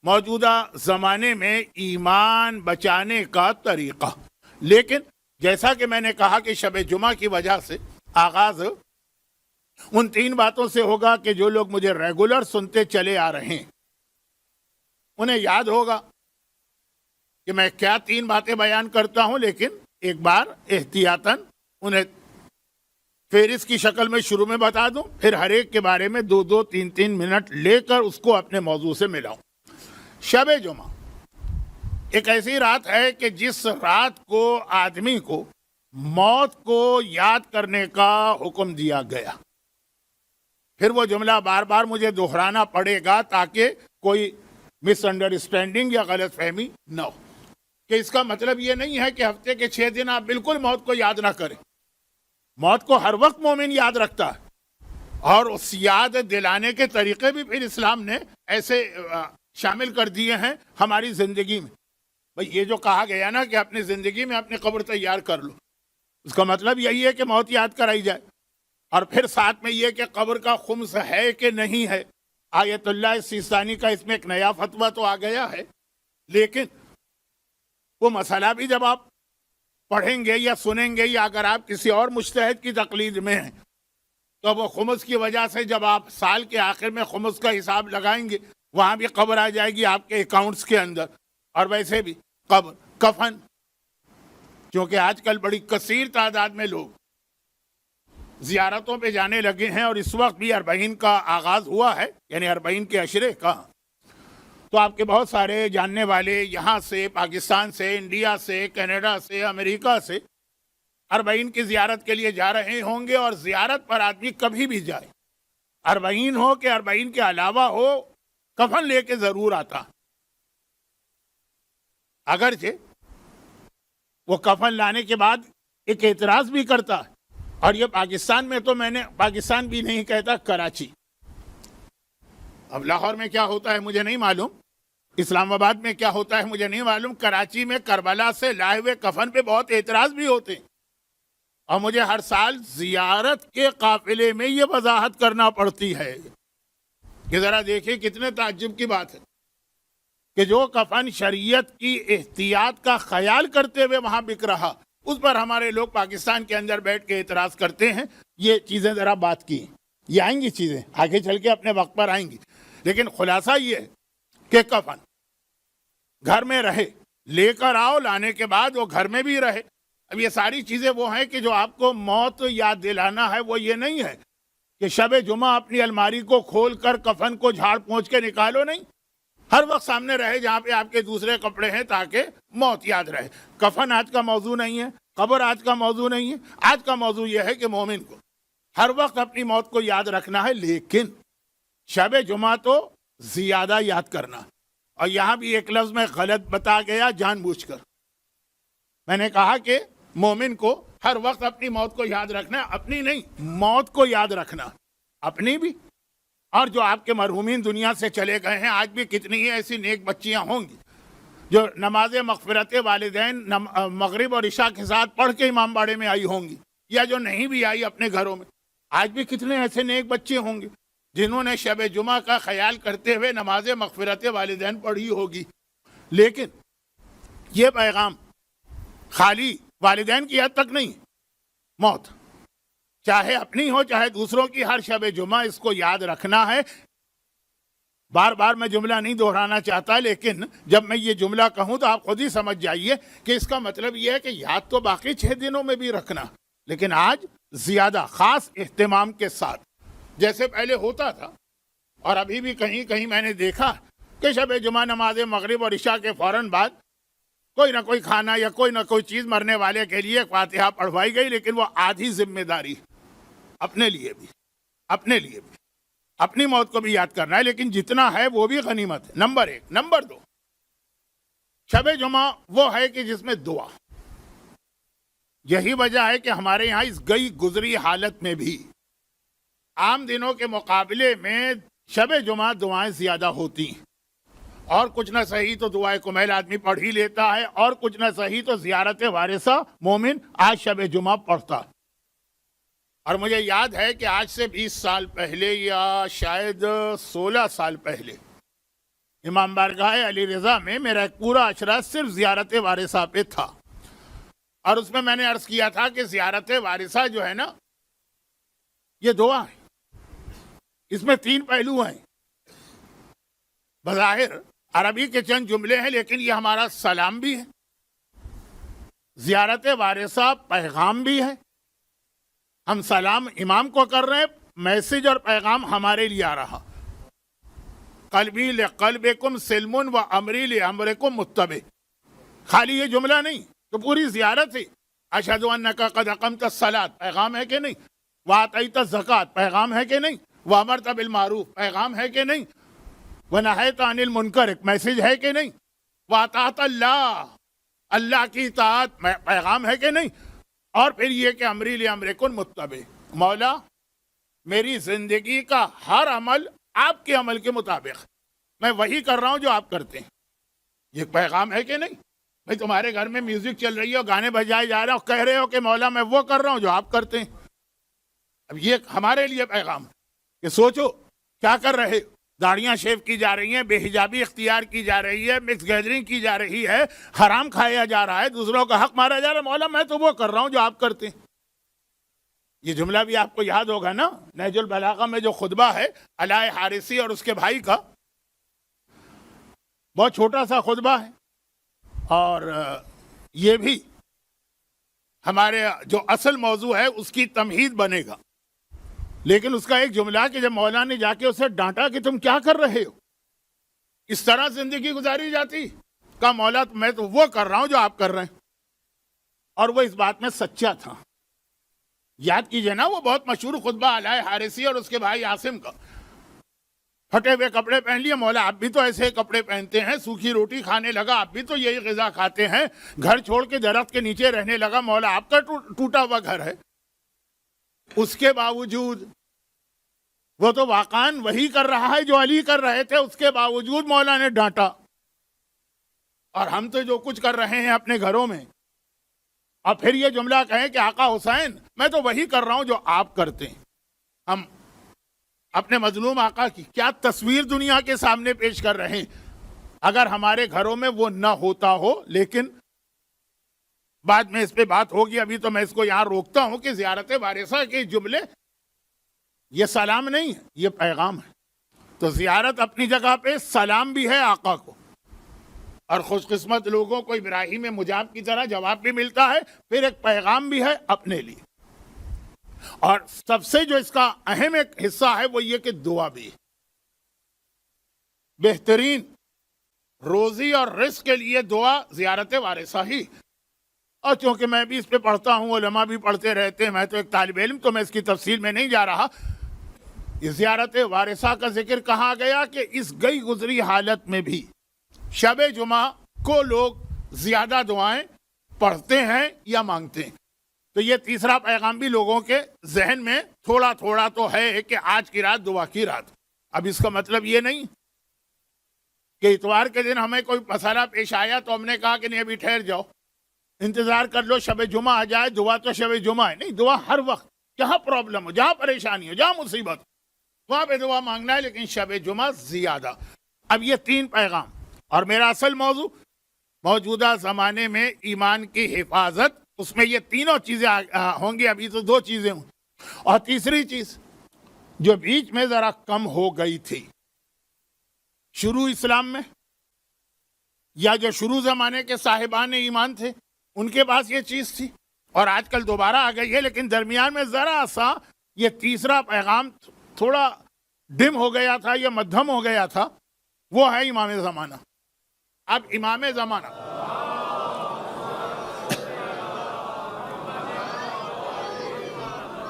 موجودہ زمانے میں ایمان بچانے کا طریقہ. لیکن جیسا کہ میں نے کہا کہ شب جمعہ کی وجہ سے آغاز ان 3 باتوں سے ہوگا کہ جو لوگ مجھے ریگولر سنتے چلے آ رہے ہیں انہیں یاد ہوگا کہ میں کیا 3 باتیں بیان کرتا ہوں، لیکن ایک بار احتیاطاً انہیں فہرست کی شکل میں شروع میں بتا دوں، پھر ہر ایک کے بارے میں 2-2 3-3 منٹ لے کر اس کو اپنے موضوع سے ملاؤں. شب جمعہ ایک ایسی رات ہے کہ جس رات کو آدمی کو موت کو یاد کرنے کا حکم دیا گیا. پھر وہ جملہ بار بار مجھے دہرانا پڑے گا تاکہ کوئی مس انڈرسٹینڈنگ یا غلط فہمی نہ ہو، کہ اس کا مطلب یہ نہیں ہے کہ ہفتے کے 6 دن آپ بالکل موت کو یاد نہ کریں. موت کو ہر وقت مومن یاد رکھتا ہے، اور اس یاد دلانے کے طریقے بھی پھر اسلام نے ایسے شامل کر دیے ہیں ہماری زندگی میں. بھئی یہ جو کہا گیا نا کہ اپنی زندگی میں اپنی قبر تیار کر لو، اس کا مطلب یہی ہے کہ موت یاد کرائی جائے. اور پھر ساتھ میں یہ کہ قبر کا خمس ہے کہ نہیں ہے. آیت اللہ سیستانی کا اس میں ایک نیا فتویٰ تو آ گیا ہے، لیکن وہ مسئلہ بھی جب آپ پڑھیں گے یا سنیں گے، یا اگر آپ کسی اور مجتہد کی تقلید میں ہیں، تو وہ خمس کی وجہ سے جب آپ سال کے آخر میں خمس کا حساب لگائیں گے، وہاں بھی قبر آ جائے گی آپ کے اکاؤنٹس کے اندر. اور ویسے بھی قبر، کفن، کیونکہ آج کل بڑی کثیر تعداد میں لوگ زیارتوں پہ جانے لگے ہیں، اور اس وقت بھی 40 کا آغاز ہوا ہے، یعنی 40 کے عشرے کا. تو آپ کے بہت سارے جاننے والے یہاں سے، پاکستان سے، انڈیا سے، کینیڈا سے، امریکہ سے 40 کی زیارت کے لیے جا رہے ہوں گے. اور زیارت پر آدمی کبھی بھی جائے، 40 ہو کہ 40 کے علاوہ ہو، کفن لے کے ضرور آتا. اگرچہ وہ کفن لانے کے بعد ایک اعتراض بھی کرتا ہے، اور یہ پاکستان میں تو میں نے پاکستان بھی نہیں کہتا، کراچی. اب لاہور میں کیا ہوتا ہے مجھے نہیں معلوم، اسلام آباد میں کیا ہوتا ہے مجھے نہیں معلوم. کراچی میں کربلا سے لائے ہوئے کفن پہ بہت اعتراض بھی ہوتے ہیں، اور مجھے ہر سال زیارت کے قافلے میں یہ وضاحت کرنا پڑتی ہے کہ ذرا دیکھیں کتنے تعجب کی بات ہے کہ جو کفن شریعت کی احتیاط کا خیال کرتے ہوئے وہاں بک رہا، اس پر ہمارے لوگ پاکستان کے اندر بیٹھ کے اعتراض کرتے ہیں. یہ چیزیں ذرا بات کی، یہ آئیں گی چیزیں آگے چل کے اپنے وقت پر آئیں گی. لیکن خلاصہ یہ ہے کہ کفن گھر میں رہے، لے کر آؤ، لانے کے بعد وہ گھر میں بھی رہے. اب یہ ساری چیزیں وہ ہیں کہ جو آپ کو موت یاد دلانا ہے. وہ یہ نہیں ہے کہ شب جمعہ اپنی الماری کو کھول کر کفن کو جھاڑ پونچھ کے نکالو، نہیں، ہر وقت سامنے رہے جہاں پہ آپ کے دوسرے کپڑے ہیں تاکہ موت یاد رہے. کفن آج کا موضوع نہیں ہے، قبر آج کا موضوع نہیں ہے. آج کا موضوع یہ ہے کہ مومن کو ہر وقت اپنی موت کو یاد رکھنا ہے، لیکن شب جمعہ تو زیادہ یاد کرنا. اور یہاں بھی ایک لفظ میں غلط بتا گیا جان بوجھ کر. میں نے کہا کہ مومن کو ہر وقت اپنی موت کو یاد رکھنا، اپنی نہیں، موت کو یاد رکھنا، اپنی بھی. اور جو آپ کے مرحومین دنیا سے چلے گئے ہیں، آج بھی کتنی ہی ایسی نیک بچیاں ہوں گی جو نماز مغفرت والدین مغرب اور عشاء کے ساتھ پڑھ کے امام باڑے میں آئی ہوں گی، یا جو نہیں بھی آئی اپنے گھروں میں. آج بھی کتنے ایسے نیک بچے ہوں گے جنہوں نے شب جمعہ کا خیال کرتے ہوئے نماز مغفرت والدین پڑھی ہوگی. لیکن یہ پیغام خالی والدین کی حد تک نہیں، موت چاہے اپنی ہو چاہے دوسروں کی، ہر شب جمعہ اس کو یاد رکھنا ہے. بار بار میں جملہ نہیں دہرانا چاہتا، لیکن جب میں یہ جملہ کہوں تو آپ خود ہی سمجھ جائیے کہ اس کا مطلب یہ ہے کہ یاد تو باقی 6 دنوں میں بھی رکھنا، لیکن آج زیادہ خاص اہتمام کے ساتھ، جیسے پہلے ہوتا تھا. اور ابھی بھی کہیں کہیں میں نے دیکھا کہ شب جمعہ نماز مغرب اور عشاء کے فوراً بعد کوئی نہ کوئی کھانا یا کوئی نہ کوئی چیز مرنے والے کے لیے فاتحہ پڑھوائی گئی. لیکن وہ آدھی ذمہ داری اپنے لیے بھی، اپنی موت کو بھی یاد کرنا ہے، لیکن جتنا ہے وہ بھی غنیمت ہے. نمبر 1. نمبر 2، شب جمعہ وہ ہے کہ جس میں دعا. یہی وجہ ہے کہ ہمارے یہاں اس گئی گزری حالت میں بھی عام دنوں کے مقابلے میں شب جمعہ دعائیں زیادہ ہوتی ہیں. اور کچھ نہ صحیح تو دعائے کمیل آدمی پڑھ ہی لیتا ہے، اور کچھ نہ صحیح تو زیارت وارثہ مومن آج شب جمعہ پڑھتا. اور مجھے یاد ہے کہ آج سے 20 سال پہلے یا شاید 16 سال پہلے امام بارگاہ علی رضا میں میرا ایک پورا اشرہ صرف زیارت وارثہ پہ تھا، اور اس میں نے عرض کیا تھا کہ زیارت وارثہ جو ہے نا یہ دعا ہے، اس میں 3 پہلو ہیں۔ بظاہر عربی کے چند جملے ہیں، لیکن یہ ہمارا سلام بھی ہے، زیارت وارثہ پیغام بھی ہے۔ ہم سلام امام کو کر رہے ہیں، میسج اور پیغام ہمارے لیے آ رہا، قلبی لقلبکم سلم و امری لامرکم متبع۔ خالی یہ جملہ نہیں تو پوری زیارت ہے۔ اشہد انک قد اقمت الصلاۃ، پیغام ہے کہ نہیں؟ وآتیت الزکوٰۃ، پیغام ہے کہ نہیں؟ وامرت بالمعروف، پیغام ہے کہ نہیں؟ ونہیت عن المنکر، ایک میسج ہے کہ نہیں؟ واطاعت اللہ، اللہ کی اطاعت، پیغام ہے کہ نہیں؟ اور پھر یہ کہ امری لامرکم متبع، مولا میری زندگی کا ہر عمل آپ کے عمل کے مطابق، میں وہی کر رہا ہوں جو آپ کرتے ہیں۔ یہ پیغام ہے کہ نہیں؟ بھائی تمہارے گھر میں میوزک چل رہی ہے، گانے بجائے جا رہے ہو، کہہ رہے ہو کہ مولا میں وہ کر رہا ہوں جو آپ کرتے ہیں۔ اب یہ ہمارے لیے پیغام ہے کہ سوچو کیا کر رہے، داڑیاں شیو کی جا رہی ہیں، بے حجابی اختیار کی جا رہی ہے، مکس گیدرنگ کی جا رہی ہے، حرام کھایا جا رہا ہے، دوسروں کا حق مارا جا رہا ہے، مولا میں تو وہ کر رہا ہوں جو آپ کرتے ہیں۔ یہ جملہ بھی آپ کو یاد ہوگا نا، نہج البلاغہ میں جو خطبہ ہے علاء حارثی اور اس کے بھائی کا، بہت چھوٹا سا خطبہ ہے، اور یہ بھی ہمارے جو اصل موضوع ہے اس کی تمہید بنے گا۔ لیکن اس کا ایک جملہ کہ جب مولا نے جا کے اسے ڈانٹا کہ تم کیا کر رہے ہو، اس طرح زندگی گزاری جاتی، کہا مولا میں تو وہ کر رہا ہوں جو آپ کر رہے ہیں، اور وہ اس بات میں سچا تھا۔ یاد کیجئے نا وہ بہت مشہور خطبہ علاء حارثی اور اس کے بھائی عاصم کا، پھٹے ہوئے کپڑے پہن لیے، مولا آپ بھی تو ایسے کپڑے پہنتے ہیں، سوکھی روٹی کھانے لگا، آپ بھی تو یہی غذا کھاتے ہیں، گھر چھوڑ کے درخت کے نیچے رہنے لگا، مولا آپ کا ٹوٹا ہوا گھر ہے۔ اس کے باوجود وہ تو واقعاً وہی کر رہا ہے جو علی کر رہے تھے، اس کے باوجود مولا نے ڈانٹا۔ اور ہم تو جو کچھ کر رہے ہیں اپنے گھروں میں، اور پھر یہ جملہ کہیں کہ آقا حسین میں تو وہی کر رہا ہوں جو آپ کرتے ہیں۔ ہم اپنے مظلوم آقا کی کیا تصویر دنیا کے سامنے پیش کر رہے ہیں، اگر ہمارے گھروں میں وہ نہ ہوتا ہو۔ لیکن بعد میں اس پہ بات ہوگی، ابھی تو میں اس کو یہاں روکتا ہوں کہ زیارت وارثہ کے جملے یہ سلام نہیں ہے، یہ پیغام ہے۔ تو زیارت اپنی جگہ پہ سلام بھی ہے آقا کو، اور خوش قسمت لوگوں کو ابراہیم مجاب کی طرح جواب بھی ملتا ہے، پھر ایک پیغام بھی ہے اپنے لیے۔ اور سب سے جو اس کا اہم ایک حصہ ہے وہ یہ کہ دعا بھی ہے۔ بہترین روزی اور رزق کے لیے دعا زیارت وارثہ ہی۔ اور چونکہ میں بھی اس پہ پڑھتا ہوں، علماء بھی پڑھتے رہتے ہیں، میں تو ایک طالب علم، تو میں اس کی تفصیل میں نہیں جا رہا۔ اس زیارت وارثہ کا ذکر کہا گیا کہ اس گئی گزری حالت میں بھی شب جمعہ کو لوگ زیادہ دعائیں پڑھتے ہیں یا مانگتے ہیں۔ تو یہ تیسرا پیغام بھی لوگوں کے ذہن میں تھوڑا تھوڑا تو ہے کہ آج کی رات دعا کی رات۔ اب اس کا مطلب یہ نہیں کہ اتوار کے دن ہمیں کوئی مسئلہ پیش آیا تو ہم نے کہا کہ نہیں ابھی ٹھہر جاؤ، انتظار کر لو شب جمعہ آ جائے، دعا تو شب جمعہ ہے۔ نہیں، دعا ہر وقت، جہاں پرابلم ہو، جہاں پریشانی ہو، جہاں مصیبت، وہاں پہ دعا مانگنا ہے، لیکن شب جمعہ زیادہ۔ اب یہ 3 پیغام، اور میرا اصل موضوع موجودہ زمانے میں ایمان کی حفاظت، اس میں یہ تینوں چیزیں ہوں گی۔ ابھی تو 2 چیزیں ہوں، اور تیسری چیز جو بیچ میں ذرا کم ہو گئی تھی شروع اسلام میں، یا جو شروع زمانے کے صاحبان ایمان تھے ان کے پاس یہ چیز تھی، اور آج کل دوبارہ آ گئی ہے، لیکن درمیان میں ذرا سا یہ تیسرا پیغام تھوڑا ڈم ہو گیا تھا، یہ مدھم ہو گیا تھا، وہ ہے امام زمانہ۔ اب امام زمانہ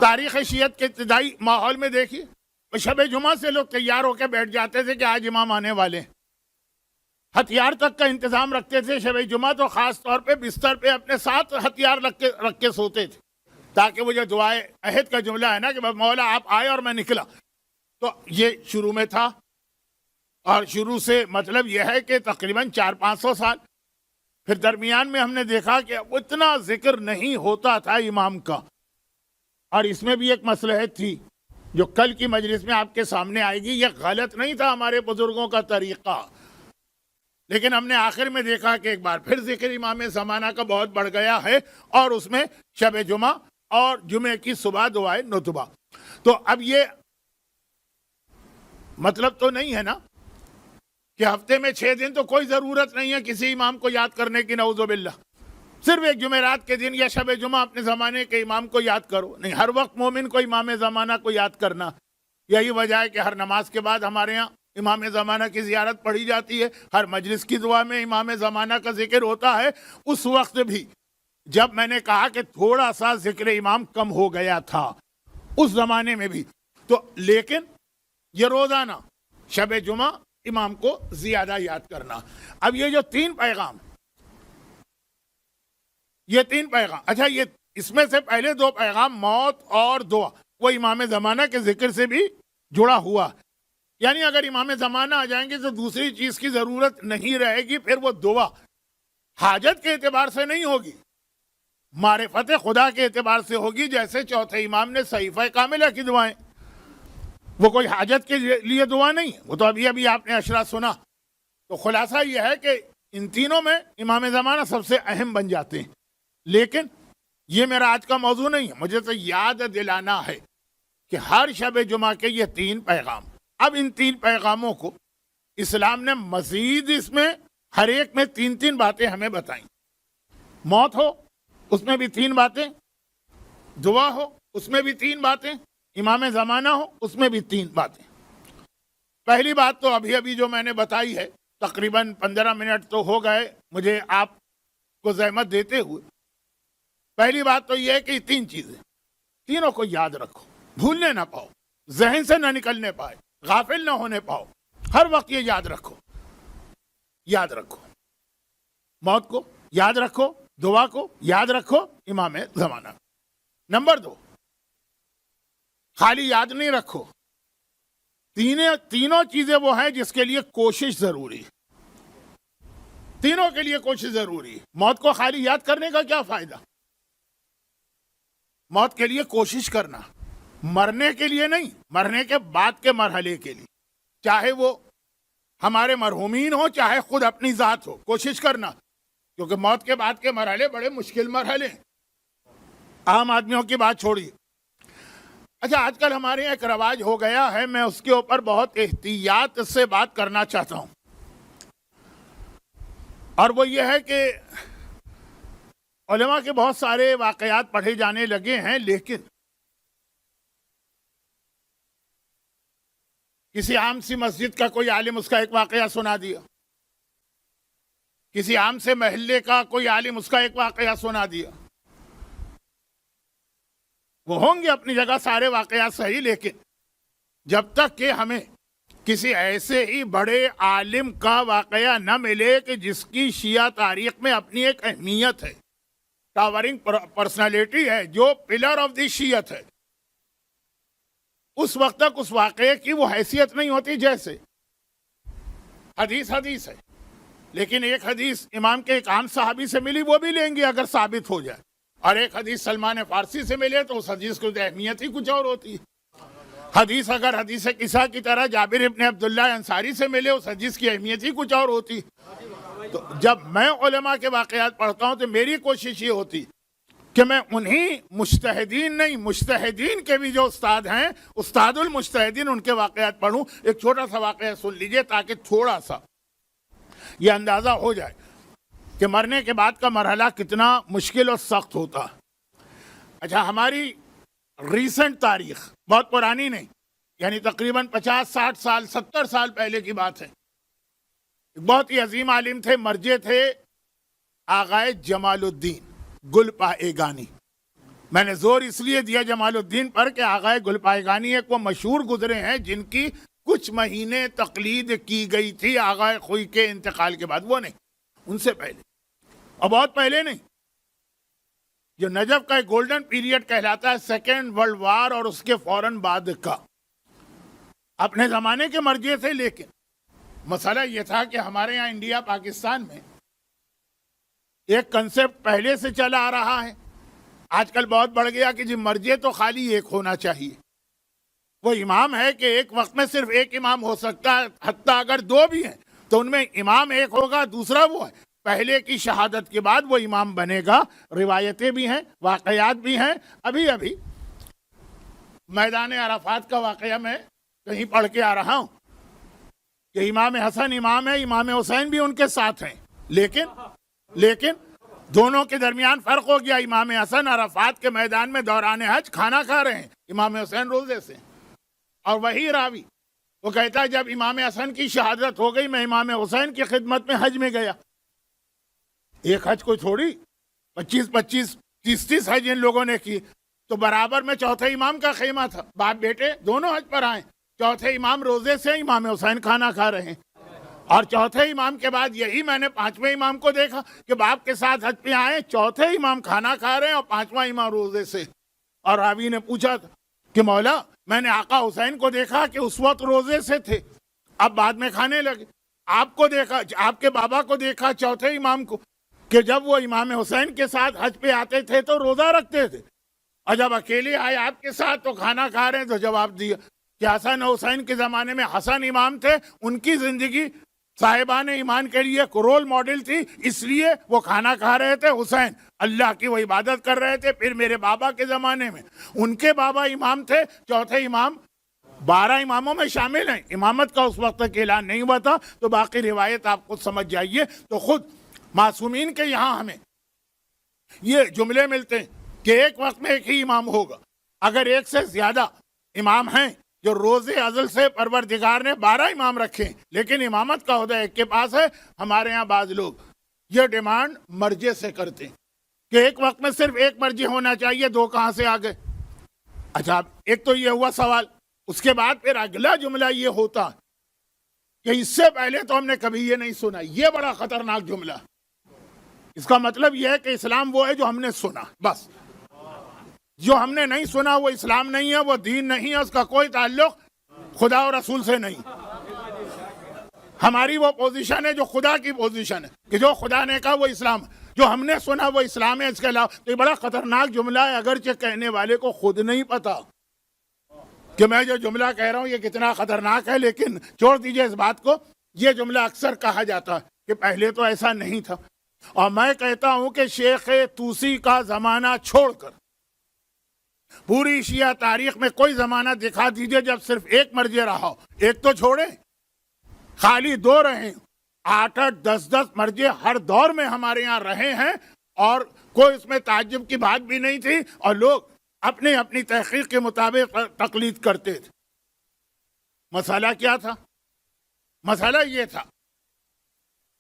تاریخ شیعت کے ابتدائی ماحول میں دیکھیے، شب جمعہ سے لوگ تیار ہو کے بیٹھ جاتے تھے کہ آج امام آنے والے ہیں، ہتھیار تک کا انتظام رکھتے تھے۔ شب جمعہ تو خاص طور پہ بستر پہ اپنے ساتھ ہتھیار رکھ کے سوتے تھے، تاکہ وہ جو دعائے عہد کا جملہ ہے نا کہ مولا آپ آئے اور میں نکلا، تو یہ شروع میں تھا۔ اور شروع سے مطلب یہ ہے کہ تقریباً 400-500 سال، پھر درمیان میں ہم نے دیکھا کہ اتنا ذکر نہیں ہوتا تھا امام کا، اور اس میں بھی ایک مصلحت تھی جو کل کی مجلس میں آپ کے سامنے آئے گی۔ یہ غلط نہیں تھا ہمارے بزرگوں کا طریقہ، لیکن ہم نے آخر میں دیکھا کہ ایک بار پھر ذکر امام زمانہ کا بہت بڑھ گیا ہے، اور اس میں شب جمعہ اور جمعے کی صبح دعائے نتبہ۔ تو اب یہ مطلب تو نہیں ہے نا کہ ہفتے میں 6 دن تو کوئی ضرورت نہیں ہے کسی امام کو یاد کرنے کی، نعوذ باللہ، صرف ایک جمعرات کے دن یا شب جمعہ اپنے زمانے کے امام کو یاد کرو۔ نہیں، ہر وقت مومن کو امام زمانہ کو یاد کرنا، یہی وجہ ہے کہ ہر نماز کے بعد ہمارے ہاں امام زمانہ کی زیارت پڑھی جاتی ہے، ہر مجلس کی دعا میں امام زمانہ کا ذکر ہوتا ہے۔ اس وقت بھی جب میں نے کہا کہ تھوڑا سا ذکر امام کم ہو گیا تھا اس زمانے میں بھی، تو لیکن یہ روزانہ شب جمعہ امام کو زیادہ یاد کرنا۔ اب یہ جو 3 پیغام، یہ 3 پیغام، اچھا یہ اس میں سے پہلے 2 پیغام موت اور دعا، وہ امام زمانہ کے ذکر سے بھی جڑا ہوا، یعنی اگر امام زمانہ آ جائیں گے تو دوسری چیز کی ضرورت نہیں رہے گی، پھر وہ دعا حاجت کے اعتبار سے نہیں ہوگی، معرفت خدا کے اعتبار سے ہوگی، جیسے چوتھے امام نے صحیفہ کاملہ کی دعائیں، وہ کوئی حاجت کے لیے دعا نہیں، وہ تو ابھی آپ نے اشرا سنا۔ تو خلاصہ یہ ہے کہ ان تینوں میں امام زمانہ سب سے اہم بن جاتے ہیں، لیکن یہ میرا آج کا موضوع نہیں ہے، مجھے تو یاد دلانا ہے کہ ہر شب جمعہ کے یہ 3 پیغام، اب ان 3 پیغاموں کو اسلام نے مزید اس میں ہر ایک میں 3 باتیں ہمیں بتائیں۔ موت ہو اس میں بھی 3 باتیں، دعا ہو اس میں بھی 3 باتیں، امام زمانہ ہو اس میں بھی 3 باتیں۔ پہلی بات تو ابھی جو میں نے بتائی ہے، تقریباً 15 منٹ تو ہو گئے مجھے آپ کو زحمت دیتے ہوئے۔ پہلی بات تو یہ ہے کہ 3 چیزیں، تینوں کو یاد رکھو، بھولنے نہ پاؤ، ذہن سے نہ نکلنے پائے، غافل نہ ہونے پاؤ، ہر وقت یہ یاد رکھو، یاد رکھو، موت کو یاد رکھو، دعا کو یاد رکھو، امام زمانہ۔ نمبر 2، خالی یاد نہیں رکھو، تینوں چیزیں وہ ہیں جس کے لیے کوشش ضروری، تینوں کے لیے کوشش ضروری۔ موت کو خالی یاد کرنے کا کیا فائدہ؟ موت کے لیے کوشش کرنا، مرنے کے لیے نہیں، مرنے کے بعد کے مرحلے کے لیے، چاہے وہ ہمارے مرحومین ہو چاہے خود اپنی ذات ہو، کوشش کرنا، کیونکہ موت کے بعد کے مرحلے بڑے مشکل مرحلے ہیں، عام آدمیوں کی بات چھوڑیے۔ اچھا، آج کل ہمارے یہاں ایک رواج ہو گیا ہے، میں اس کے اوپر بہت احتیاط سے بات کرنا چاہتا ہوں، اور وہ یہ ہے کہ علماء کے بہت سارے واقعات پڑھے جانے لگے ہیں، لیکن کسی عام سی مسجد کا کوئی عالم اس کا ایک واقعہ سنا دیا، کسی عام سے محلے کا کوئی عالم اس کا ایک واقعہ سنا دیا، وہ ہوں گے اپنی جگہ سارے واقعات صحیح، لیکن جب تک کہ ہمیں کسی ایسے ہی بڑے عالم کا واقعہ نہ ملے کہ جس کی شیعہ تاریخ میں اپنی ایک اہمیت ہے، ٹاورنگ پرسنالٹی ہے، جو پلر آف دی شیعت ہے، اس وقت تک اس واقعے کی وہ حیثیت نہیں ہوتی۔ جیسے حدیث ہے، لیکن ایک حدیث امام کے ایک عام صحابی سے ملی، وہ بھی لیں گے اگر ثابت ہو جائے، اور ایک حدیث سلمان فارسی سے ملے تو اس حدیث کی اہمیت ہی کچھ اور ہوتی ہے۔ حدیث اگر حدیث قصہ کی طرح جابر ابن عبداللہ انصاری سے ملے، اس حدیث کی اہمیت ہی کچھ اور ہوتی۔ تو جب میں علماء کے واقعات پڑھتا ہوں تو میری کوشش یہ ہوتی کہ میں انہی مجتہدین نہیں، مجتہدین کے بھی جو استاد ہیں، استاد المجتہدین، ان کے واقعات پڑھوں۔ ایک چھوٹا سا واقعہ سن لیجئے تاکہ تھوڑا سا یہ اندازہ ہو جائے کہ مرنے کے بعد کا مرحلہ کتنا مشکل اور سخت ہوتا۔ اچھا، ہماری ریسنٹ تاریخ، بہت پرانی نہیں، یعنی تقریباً 50 60 سال 70 سال پہلے کی بات ہے، بہت ہی عظیم عالم تھے، مرجع تھے، آغائے جمال الدین گلپائگانی۔ میں نے زور اس لیے دیا جمال الدین پر کہ آغائے گلپائگانی ایک وہ مشہور گزرے ہیں جن کی کچھ مہینے تقلید کی گئی تھی آغائے خوئی کے انتقال کے بعد، وہ نہیں، ان سے پہلے، اور بہت پہلے نہیں، جو نجف کا ایک گولڈن پیریڈ کہلاتا ہے، سیکنڈ ورلڈ وار اور اس کے فوراً بعد کا، اپنے زمانے کے مرجع تھے۔ لیکن مسئلہ یہ تھا کہ ہمارے یہاں انڈیا پاکستان میں ایک کنسپٹ پہلے سے چلا آ رہا ہے، آج کل بہت بڑھ گیا کہ جی مرجع تو خالی ایک ہونا چاہیے، وہ امام ہے کہ ایک وقت میں صرف ایک امام ہو سکتا ہے، حتیٰ اگر 2 بھی ہیں تو ان میں امام ایک ہوگا, دوسرا وہ ہے پہلے کی شہادت کے بعد وہ امام بنے گا. روایتیں بھی ہیں, واقعات بھی ہیں. ابھی میدان عرفات کا واقعہ میں کہیں پڑھ کے آ رہا ہوں کہ امام حسن امام ہے, امام حسین بھی ان کے ساتھ ہیں, لیکن دونوں کے درمیان فرق ہو گیا. امام حسن عرفات کے میدان میں دوران حج کھانا کھا رہے ہیں, امام حسین روزے سے. اور وہی راوی وہ کہتا ہے جب امام حسن کی شہادت ہو گئی میں امام حسین کی خدمت میں حج میں گیا. ایک حج کوئی تھوڑی 25 30 حج ان لوگوں نے کی. تو برابر میں چوتھے امام کا خیمہ تھا, باپ بیٹے دونوں حج پر آئے. چوتھے امام روزے سے, امام حسین کھانا کھا رہے ہیں. اور چوتھے امام کے بعد یہی میں نے 5ویں امام کو دیکھا کہ باپ کے ساتھ حج پہ آئے, چوتھے امام کھانا کھا رہے ہیں اور 5واں امام روزے سے. اور راوی نے پوچھا کہ مولا میں نے آقا حسین کو دیکھا کہ اس وقت روزے سے تھے, اب بعد میں کھانے لگے. آپ کو دیکھا, آپ کے بابا کو دیکھا چوتھے امام کو کہ جب وہ امام حسین کے ساتھ حج پہ آتے تھے تو روزہ رکھتے تھے, اور جب اکیلے آئے آپ کے ساتھ تو کھانا کھا رہے ہیں. تو جواب دیا کہ حسن حسین کے زمانے میں حسن امام تھے, ان کی زندگی صاحبان ایمان کے لیے ایک رول ماڈل تھی, اس لیے وہ کھانا کھا رہے تھے. حسین اللہ کی وہ عبادت کر رہے تھے. پھر میرے بابا کے زمانے میں ان کے بابا امام تھے, چوتھے امام 12 اماموں میں شامل ہیں. امامت کا اس وقت تک اعلان نہیں ہوا تھا. تو باقی روایت آپ خود سمجھ جائیے. تو خود معصومین کے یہاں ہمیں یہ جملے ملتے ہیں کہ ایک وقت میں ایک ہی امام ہوگا. اگر ایک سے زیادہ امام ہیں, جو روزے ازل سے پروردگار نے 12 امام رکھے, لیکن امامت کا عہدہ ایک کے پاس ہے. ہمارے ہاں بعض لوگ یہ ڈیمانڈ مرجے سے کرتے ہیں کہ ایک وقت میں صرف ایک مرجع ہونا چاہیے, 2 کہاں سے آ گئے. اچھا, ایک تو یہ ہوا سوال. اس کے بعد پھر اگلا جملہ یہ ہوتا کہ اس سے پہلے تو ہم نے کبھی یہ نہیں سنا. یہ بڑا خطرناک جملہ. اس کا مطلب یہ ہے کہ اسلام وہ ہے جو ہم نے سنا, بس. جو ہم نے نہیں سنا وہ اسلام نہیں ہے, وہ دین نہیں ہے, اس کا کوئی تعلق خدا اور رسول سے نہیں. ہماری وہ پوزیشن ہے جو خدا کی پوزیشن ہے کہ جو خدا نے کہا وہ اسلام ہے, جو ہم نے سنا وہ اسلام ہے. اس کے علاوہ تو یہ بڑا خطرناک جملہ ہے, اگرچہ کہنے والے کو خود نہیں پتا کہ میں جو جملہ کہہ رہا ہوں یہ کتنا خطرناک ہے. لیکن چھوڑ دیجئے اس بات کو. یہ جملہ اکثر کہا جاتا ہے کہ پہلے تو ایسا نہیں تھا. اور میں کہتا ہوں کہ شیخ طوسی کا زمانہ چھوڑ کر پوری شیعہ تاریخ میں کوئی زمانہ دکھا دیجئے جب صرف ایک مرجع رہا ہو. ایک تو چھوڑے, خالی 2 رہے, 8 10 مرجع ہر دور میں ہمارے یہاں رہے ہیں, اور کوئی اس میں تعجب کی بات بھی نہیں تھی, اور لوگ اپنی اپنی تحقیق کے مطابق تقلید کرتے تھے. مسئلہ کیا تھا؟ مسئلہ یہ تھا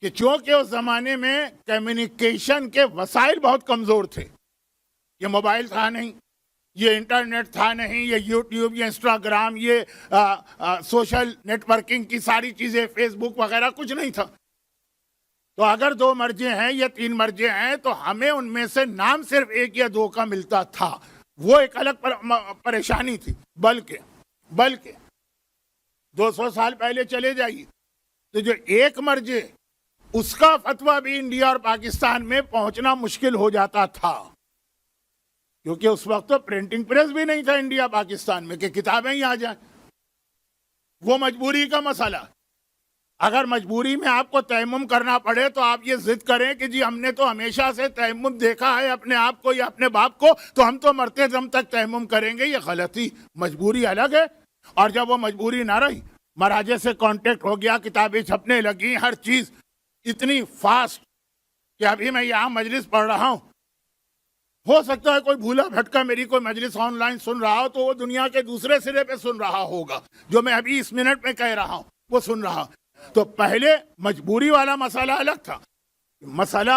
کہ چونکہ اس زمانے میں کمیونیکیشن کے وسائل بہت کمزور تھے. یہ موبائل تھا نہیں, یہ انٹرنیٹ تھا نہیں, یہ یوٹیوب, یہ انسٹاگرام, یہ سوشل نیٹ ورکنگ کی ساری چیزیں, فیس بک وغیرہ کچھ نہیں تھا. تو اگر 2 مرجع ہیں یا 3 مرجع ہیں تو ہمیں ان میں سے نام صرف 1 یا 2 کا ملتا تھا. وہ ایک الگ پریشانی تھی. بلکہ 200 سال پہلے چلے جائیے تو جو ایک مرجع, اس کا فتویٰ بھی انڈیا اور پاکستان میں پہنچنا مشکل ہو جاتا تھا, کیونکہ اس وقت تو پرنٹنگ پریس بھی نہیں تھا انڈیا پاکستان میں کہ کتابیں ہی آ جائیں. وہ مجبوری کا مسئلہ. اگر مجبوری میں آپ کو تیمم کرنا پڑے تو آپ یہ ضد کریں کہ جی ہم نے تو ہمیشہ سے تیمم دیکھا ہے اپنے آپ کو یا اپنے باپ کو, تو ہم تو مرتے دم تک تیمم کریں گے. یہ غلطی. مجبوری الگ ہے. اور جب وہ مجبوری نہ رہی, مراجع سے کانٹیکٹ ہو گیا, کتابیں چھپنے لگی, ہر چیز اتنی فاسٹ کہ ابھی میں یہاں مجلس پڑھ رہا ہوں, ہو سکتا ہے کوئی بھولا بھٹکا میری کوئی مجلس آن لائن سن رہا ہو تو وہ دنیا کے دوسرے سرے پہ سن رہا ہوگا. جو میں ابھی اس منٹ میں کہہ رہا ہوں وہ سن رہا. تو پہلے مجبوری والا مسئلہ الگ تھا. مسئلہ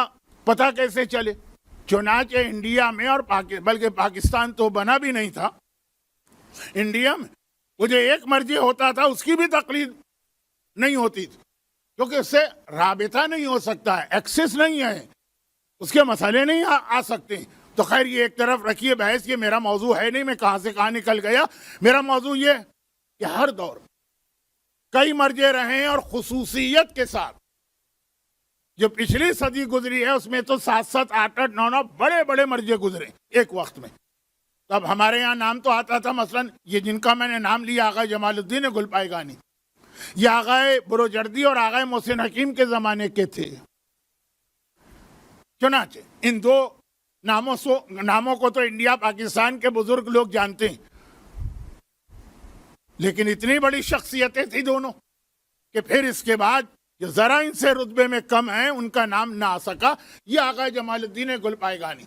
پتہ کیسے چلے. چنانچہ انڈیا میں اور بلکہ پاکستان تو بنا بھی نہیں تھا, انڈیا میں وہ جو ایک مرجع ہوتا تھا اس کی بھی تقلید نہیں ہوتی تھی, کیونکہ اس سے رابطہ نہیں ہو سکتا ہے, ایکسس نہیں ہے, اس کے مسئلے نہیں آ سکتے. تو خیر یہ ایک طرف رکھیے بحث, یہ میرا موضوع ہے نہیں, میں کہاں سے کہاں نکل گیا. میرا موضوع یہ کہ ہر دور کئی مرجع رہے ہیں, اور خصوصیت کے ساتھ جو پچھلی صدی گزری ہے اس میں تو 7 8 9 بڑے بڑے مرجع گزرے ایک وقت میں. اب ہمارے یہاں نام تو آتا تھا, مثلا یہ جن کا میں نے نام لیا آقا جمال الدین گل پائے گانی, یہ آغائے بروجردی اور آغائے محسن حکیم کے زمانے کے تھے. چنانچہ ان دو ناموں کو تو انڈیا پاکستان کے بزرگ لوگ جانتے ہیں، لیکن اتنی بڑی شخصیتیں تھیں دونوں کہ پھر اس کے بعد جو ذرا ان سے رتبے میں کم ہیں ان کا نام نہ آ سکا. یہ آقا جمال الدین گل پائے گانی.